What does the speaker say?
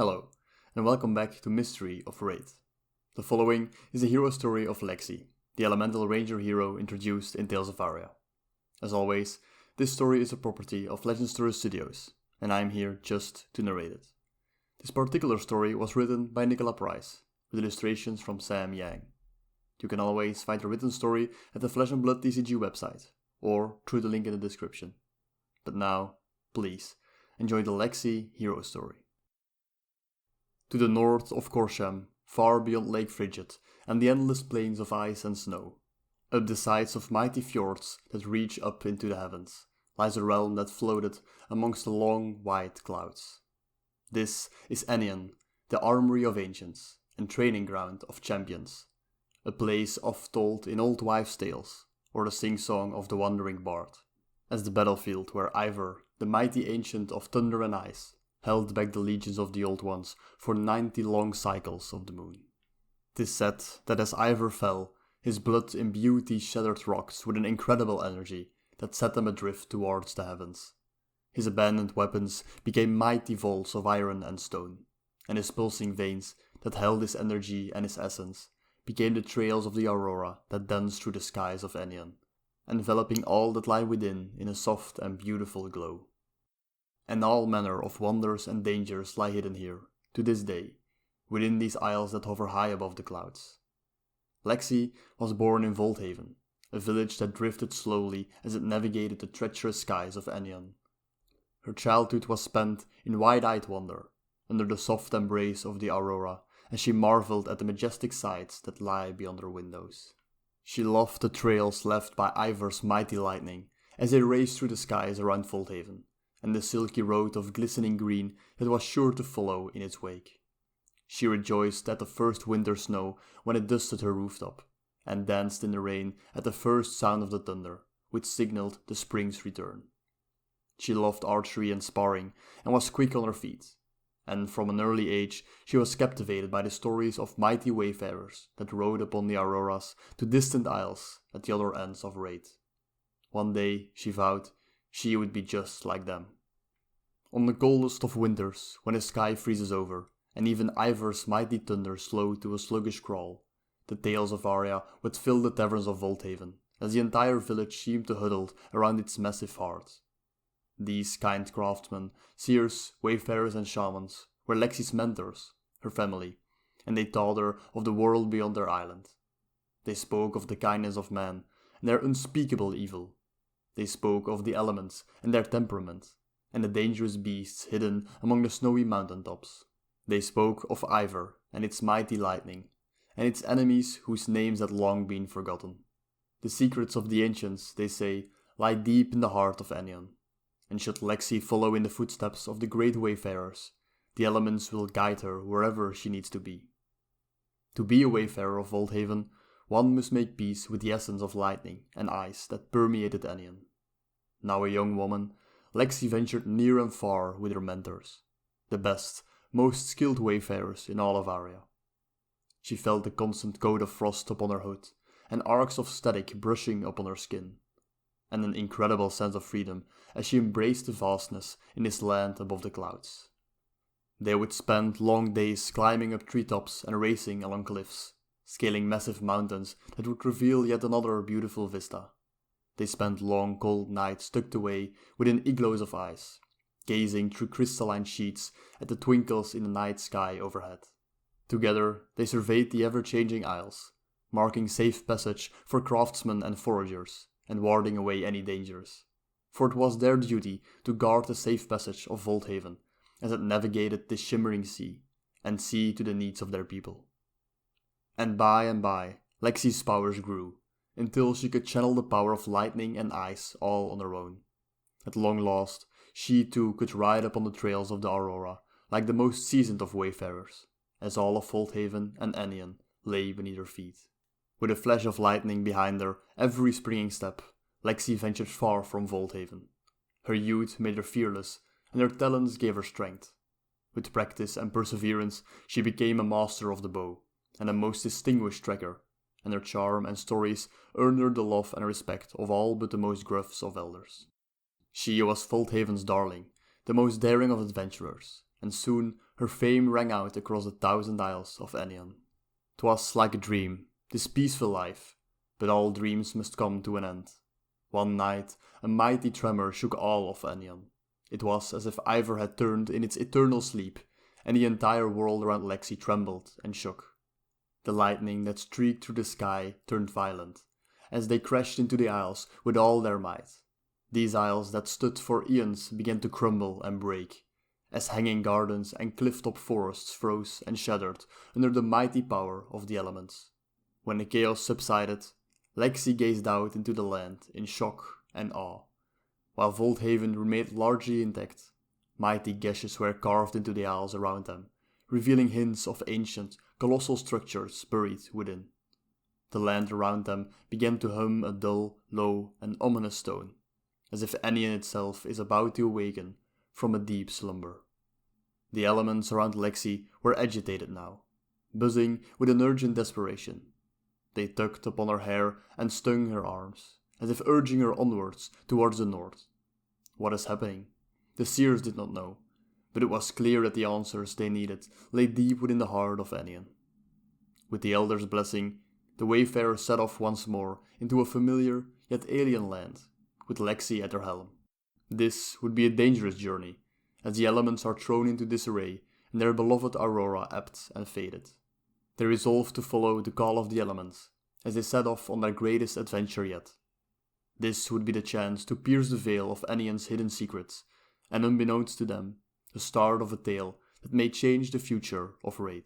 Hello, and welcome back to Mystery of Wraith. The following is the hero story of Lexi, the elemental ranger hero introduced in Tales of Aria. As always, this story is a property of Legend Story Studios, and I am here just to narrate it. This particular story was written by Nicola Price, with illustrations from Sam Yang. You can always find the written story at the Flesh and Blood TCG website, or through the link in the description. But now, please, enjoy the Lexi hero story. To the north of Corsham, far beyond Lake Frigid and the endless plains of ice and snow, up the sides of mighty fjords that reach up into the heavens, lies a realm that floated amongst the long white clouds. This is Enion, the armory of ancients and training ground of champions, a place oft told in old wives' tales or the sing-song of the wandering bard, as the battlefield where Ivor, the mighty ancient of thunder and ice, held back the legions of the Old Ones for 90 long cycles of the moon. 'Tis said that as Ivor fell, his blood imbued these shattered rocks with an incredible energy that set them adrift towards the heavens. His abandoned weapons became mighty vaults of iron and stone, and his pulsing veins that held his energy and his essence became the trails of the aurora that danced through the skies of Enion, enveloping all that lie within in a soft and beautiful glow. And all manner of wonders and dangers lie hidden here, to this day, within these isles that hover high above the clouds. Lexi was born in Volthaven, a village that drifted slowly as it navigated the treacherous skies of Enion. Her childhood was spent in wide-eyed wonder, under the soft embrace of the aurora, as she marveled at the majestic sights that lie beyond her windows. She loved the trails left by Ivor's mighty lightning as they raced through the skies around Volthaven, and the silky road of glistening green that was sure to follow in its wake. She rejoiced at the first winter snow when it dusted her rooftop, and danced in the rain at the first sound of the thunder, which signaled the spring's return. She loved archery and sparring, and was quick on her feet, and from an early age she was captivated by the stories of mighty wayfarers that rode upon the auroras to distant isles at the other ends of Wraith. One day, she vowed, she would be just like them. On the coldest of winters, when the sky freezes over, and even Ivor's mighty thunder slowed to a sluggish crawl, the Tales of Aria would fill the taverns of Volthaven, as the entire village seemed to huddle around its massive heart. These kind craftsmen, seers, wayfarers and shamans, were Lexi's mentors, her family, and they taught her of the world beyond their island. They spoke of the kindness of man and their unspeakable evil. They spoke of the elements and their temperament, and the dangerous beasts hidden among the snowy mountain tops. They spoke of Ivor and its mighty lightning, and its enemies whose names had long been forgotten. The secrets of the ancients, they say, lie deep in the heart of Enion, and should Lexi follow in the footsteps of the great wayfarers, the elements will guide her wherever she needs to be. To be a wayfarer of Volthaven, one must make peace with the essence of lightning and ice that permeated Enion. Now a young woman, Lexi ventured near and far with her mentors, the best, most skilled wayfarers in all of Aria. She felt the constant coat of frost upon her hood, and arcs of static brushing upon her skin, and an incredible sense of freedom as she embraced the vastness in this land above the clouds. They would spend long days climbing up treetops and racing along cliffs, scaling massive mountains that would reveal yet another beautiful vista. They spent long cold nights tucked away within igloos of ice, gazing through crystalline sheets at the twinkles in the night sky overhead. Together they surveyed the ever-changing isles, marking safe passage for craftsmen and foragers, and warding away any dangers. For it was their duty to guard the safe passage of Volthaven as it navigated this shimmering sea, and see to the needs of their people. And by, Lexi's powers grew, until she could channel the power of lightning and ice all on her own. At long last, she too could ride upon the trails of the aurora, like the most seasoned of wayfarers, as all of Volthaven and Enion lay beneath her feet. With a flash of lightning behind her every springing step, Lexi ventured far from Volthaven. Her youth made her fearless, and her talents gave her strength. With practice and perseverance, she became a master of the bow, and a most distinguished tracker, and her charm and stories earned her the love and respect of all but the most gruffs of elders. She was Volthaven's darling, the most daring of adventurers, and soon her fame rang out across the 1,000 isles of Enion. 'Twas like a dream, this peaceful life, but all dreams must come to an end. One night, a mighty tremor shook all of Enion. It was as if Ivor had turned in its eternal sleep, and the entire world around Lexi trembled and shook. The lightning that streaked through the sky turned violent, as they crashed into the isles with all their might. These isles that stood for eons began to crumble and break, as hanging gardens and cliff-top forests froze and shattered under the mighty power of the elements. When the chaos subsided, Lexi gazed out into the land in shock and awe. While Volthaven remained largely intact, mighty gashes were carved into the isles around them, revealing hints of ancient, colossal structures buried within. The land around them began to hum a dull, low, and ominous tone, as if Enion itself is about to awaken from a deep slumber. The elements around Lexi were agitated now, buzzing with an urgent desperation. They tugged upon her hair and stung her arms, as if urging her onwards towards the north. What is happening? The seers did not know, but it was clear that the answers they needed lay deep within the heart of Enion. With the Elder's blessing, the wayfarers set off once more into a familiar yet alien land, with Lexi at their helm. This would be a dangerous journey, as the elements are thrown into disarray and their beloved Aurora ebbed and faded. They resolved to follow the call of the elements, as they set off on their greatest adventure yet. This would be the chance to pierce the veil of Enion's hidden secrets, and unbeknownst to them, the start of a tale that may change the future of Raid.